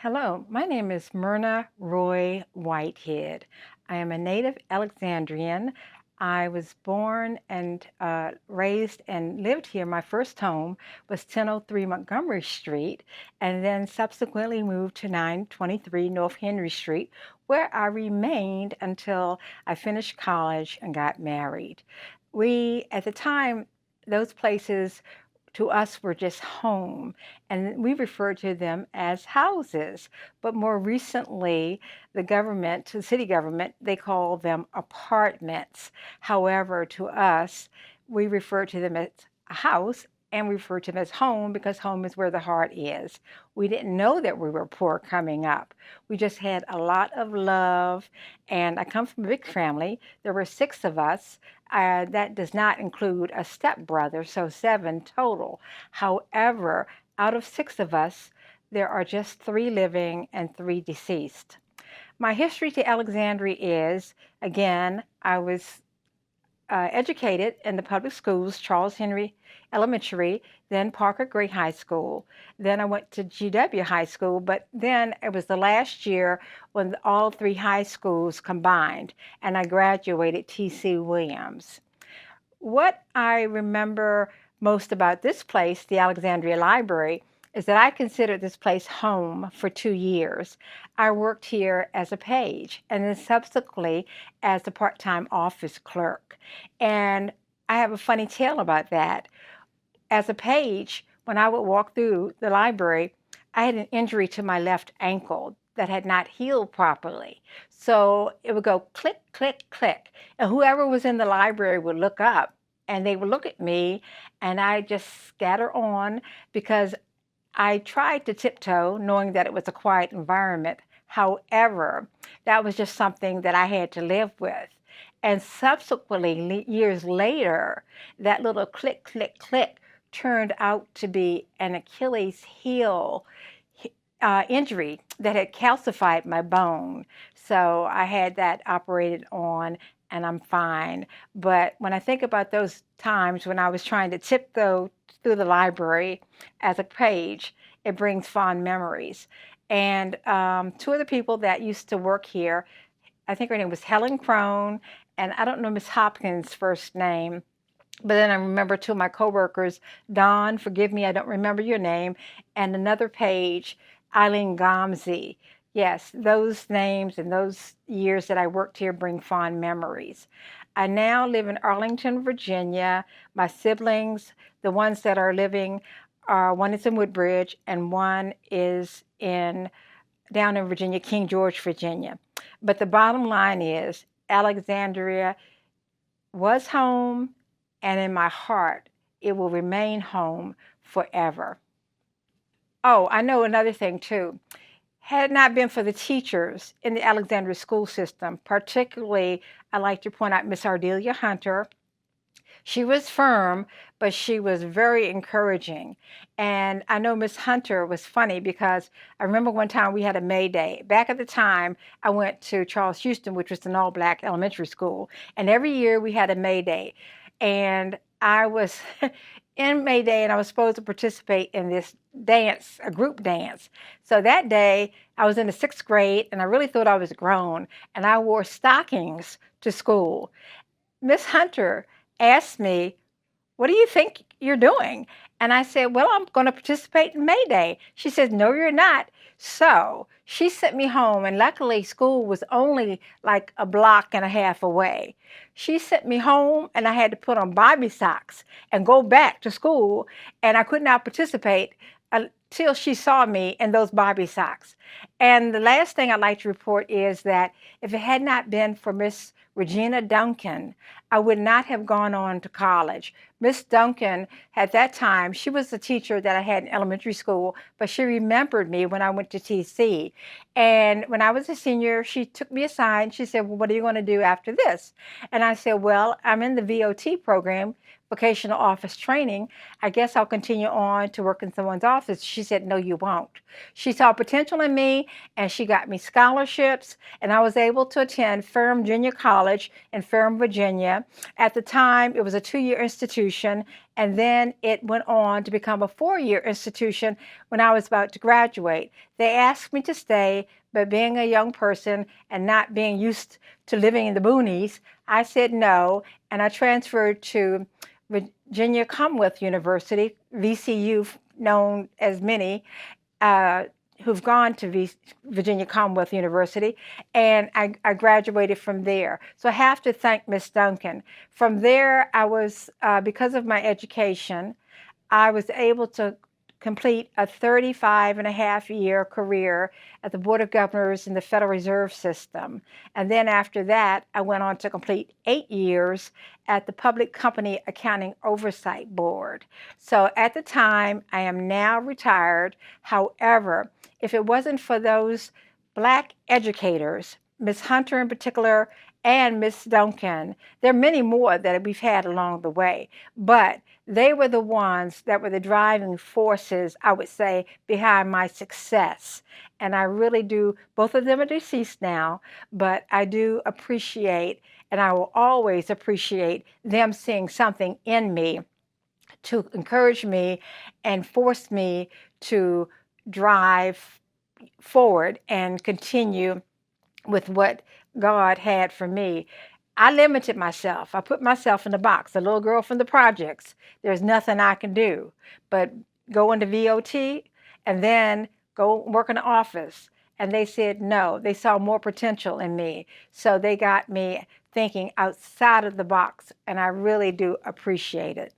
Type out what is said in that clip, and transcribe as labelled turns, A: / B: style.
A: Hello, my name is Myrna Roy Whitehead. I am a native Alexandrian. I was born and raised and lived here. My first home was 1003 Montgomery Street, and then subsequently moved to 923 North Henry Street, where I remained until I finished college and got married. At the time, those places to us were just home, and we referred to them as houses. But more recently, the city government, they call them apartments. However, to us, we refer to them as a house and refer to them as home because home is where the heart is. We didn't know that we were poor coming up. We just had a lot of love, and I come from a big family. There were six of us. That does not include a stepbrother, so seven total. However, out of six of us, there are just three living and three deceased. My history to Alexandria is, again, I was educated in the public schools, Charles Henry Elementary, then Parker Gray High School. Then I went to GW High School, but then it was the last year when all three high schools combined, and I graduated T.C. Williams. What I remember most about this place, the Alexandria Library, is that I considered this place home for 2 years. I worked here as a page and then subsequently as a part-time office clerk. And I have a funny tale about that. As a page, when I would walk through the library, I had an injury to my left ankle that had not healed properly. So it would go click, click, click. And whoever was in the library would look up and they would look at me, and I just scatter on because I tried to tiptoe, knowing that it was a quiet environment. However, that was just something that I had to live with. And subsequently, years later, that little click, click, click turned out to be an Achilles heel injury that had calcified my bone. So I had that operated on, and I'm fine. But when I think about those times when I was trying to tiptoe through the library as a page, it brings fond memories. And two of the people that used to work here, I think her name was Helen Crone, and I don't know Miss Hopkins' first name. But then I remember two of my coworkers, Dawn, forgive me, I don't remember your name, and another page, Eileen Gomsey. Yes, those names and those years that I worked here bring fond memories. I now live in Arlington, Virginia. My siblings, the ones that are living, one is in Woodbridge and one is down in Virginia, King George, Virginia. But the bottom line is Alexandria was home, and in my heart, it will remain home forever. Oh, I know another thing too. Had it not been for the teachers in the Alexandria school system, particularly, I like to point out Miss Ardelia Hunter. She was firm, but she was very encouraging. And I know Miss Hunter was funny because I remember one time we had a May Day. Back at the time, I went to Charles Houston, which was an all-black elementary school. And every year we had a May Day. And I was in May Day and I was supposed to participate in this dance, a group dance. So that day I was in the 6th grade and I really thought I was grown, and I wore stockings to school. Miss Hunter asked me, what do you think you're doing? And I said, well, I'm going to participate in May Day. She said, no, you're not. So she sent me home, and luckily school was only like a block and a half away. She sent me home, and I had to put on bobby socks and go back to school, and I could not participate until she saw me in those bobby socks. And the last thing I'd like to report is that if it had not been for Miss Regina Duncan, I would not have gone on to college. Miss Duncan, at that time, she was the teacher that I had in elementary school, but she remembered me when I went to TC. And when I was a senior, she took me aside and she said, well, what are you going to do after this? And I said, well, I'm in the VOT program, vocational office training. I guess I'll continue on to work in someone's office. she said, no, you won't. She saw potential in me, and she got me scholarships, and I was able to attend Ferrum Junior College in Ferrum, Virginia. At the time, it was a 2-year institution, and then it went on to become a 4-year institution when I was about to graduate. They asked me to stay, but being a young person and not being used to living in the boonies, I said no, and I transferred to Virginia Commonwealth University, VCU, known as many, uh, who've gone to Virginia Commonwealth University, and I graduated from there. So I have to thank Miss Duncan. From there, I was, because of my education, I was able to complete a 35-and-a-half-year career at the Board of Governors in the Federal Reserve System. And then after that, I went on to complete 8 years at the Public Company Accounting Oversight Board. So at the time, I am now retired. However, if it wasn't for those Black educators, Miss Hunter in particular, and Miss Duncan, there are many more that we've had along the way, but they were the ones that were the driving forces, I would say, behind my success. And I really do, both of them are deceased now, but I do appreciate, and I will always appreciate them seeing something in me to encourage me and force me to drive forward and continue with what God had for me. I limited myself. I put myself in the box, the little girl from the projects. There's nothing I can do but go into VOT and then go work in the office. And they said no. They saw more potential in me. So they got me thinking outside of the box, and I really do appreciate it.